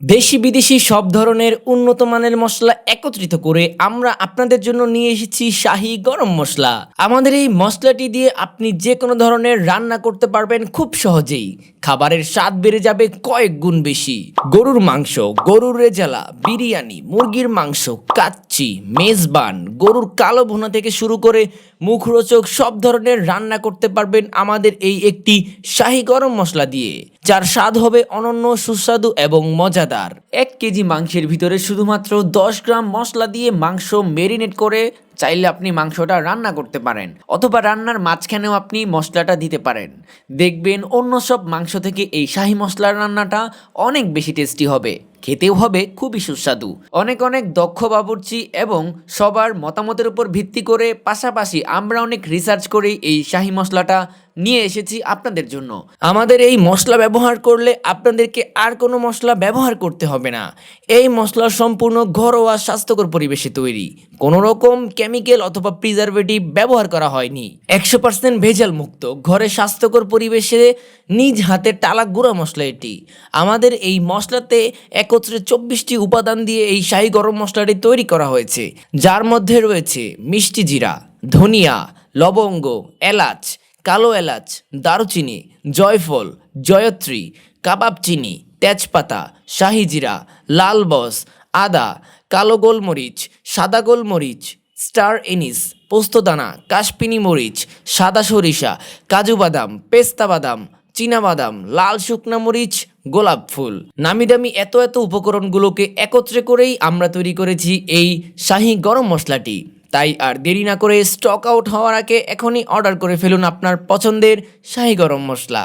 দেশি বিদেশি সব ধরনের উন্নত মানের মসলা একত্রিত করে আমরা আপনাদের জন্য নিয়ে এসেছি শাহী গরম মসলা। আমাদের এই মশলাটি দিয়ে আপনি যে কোনো ধরনের রান্না করতে পারবেন খুব সহজেই। খাবারের স্বাদ বেড়ে যাবে কয়েক গুণ বেশি। গরুর মাংস, গরুর রেজালা, বিরিয়ানি, মুরগির মাংস, কাচ্চি, মেজবান, গরুর কালো ভুনা থেকে শুরু করে মুখরোচক সব ধরনের রান্না করতে পারবেন আমাদের এই একটি শাহী গরম মশলা দিয়ে, যার স্বাদ হবে অনন্য, সুস্বাদু এবং মজাদার। 1 কেজি মাংসের ভিতরে শুধুমাত্র 10 গ্রাম মশলা দিয়ে মাংস মেরিনেট করে চাইলে আপনি মাংসটা রান্না করতে পারেন, অথবা রান্নার মাঝখানেও আপনি মশলাটা দিতে পারেন। দেখবেন অন্য সব মাংস থেকে এই শাহী মশলার রান্নাটা অনেক বেশি টেস্টি হবে, খেতেও হবে খুবই সুস্বাদু। অনেক অনেক দক্ষ বাবুর্চি এবং সবার মতামতের উপর ভিত্তি করে পাশাপাশি আমরা অনেক রিসার্চ করেই এই শাহী মশলাটা নিয়ে এসেছি আপনাদের জন্য। আমাদের এই মশলা ব্যবহার করলে আপনাদেরকে আর কোনো মশলা ব্যবহার করতে হবে না। এই মশলা সম্পূর্ণ ঘরোয়া স্বাস্থ্যকর পরিবেশে তৈরি, কোনো রকম কেমিক্যাল অথবা প্রিজারভেটিভ ব্যবহার করা হয়নি। 100% ভেজাল মুক্ত, ঘরে স্বাস্থ্যকর পরিবেশে নিজ হাতে টালা গুঁড়া মশলা এটি। আমাদের এই মশলাতে একত্রে 24টি উপাদান দিয়ে এই শাহী গরম মশলাটি তৈরি করা হয়েছে, যার মধ্যে রয়েছে মিষ্টি জিরা, ধনিয়া, লবঙ্গ, এলাচ, কালো এলাচ, দারুচিনি, জয়ফল, জয়ত্রী, কাবাব চিনি, তেজপাতা, শাহি জিরা, লাল বস, আদা, কালো গোলমরিচ, সাদা গোলমরিচ, স্টার এনিস, পোস্তদানা, কাশপিনি মরিচ, সাদা সরিষা, কাজু বাদাম, পেস্তা বাদাম, চীনাবাদাম, লাল শুকনা মরিচ, গোলাপ ফুল। নামি দামি এত এত উপকরণগুলোকে একত্রে করেই আমরা তৈরি করেছি এই শাহী গরম মশলাটি। তাই আর দেরি না করে স্টক আউট হওয়ার আগে এখনই অর্ডার করে ফেলুন আপনার পছন্দের শাহী গরম মশলা।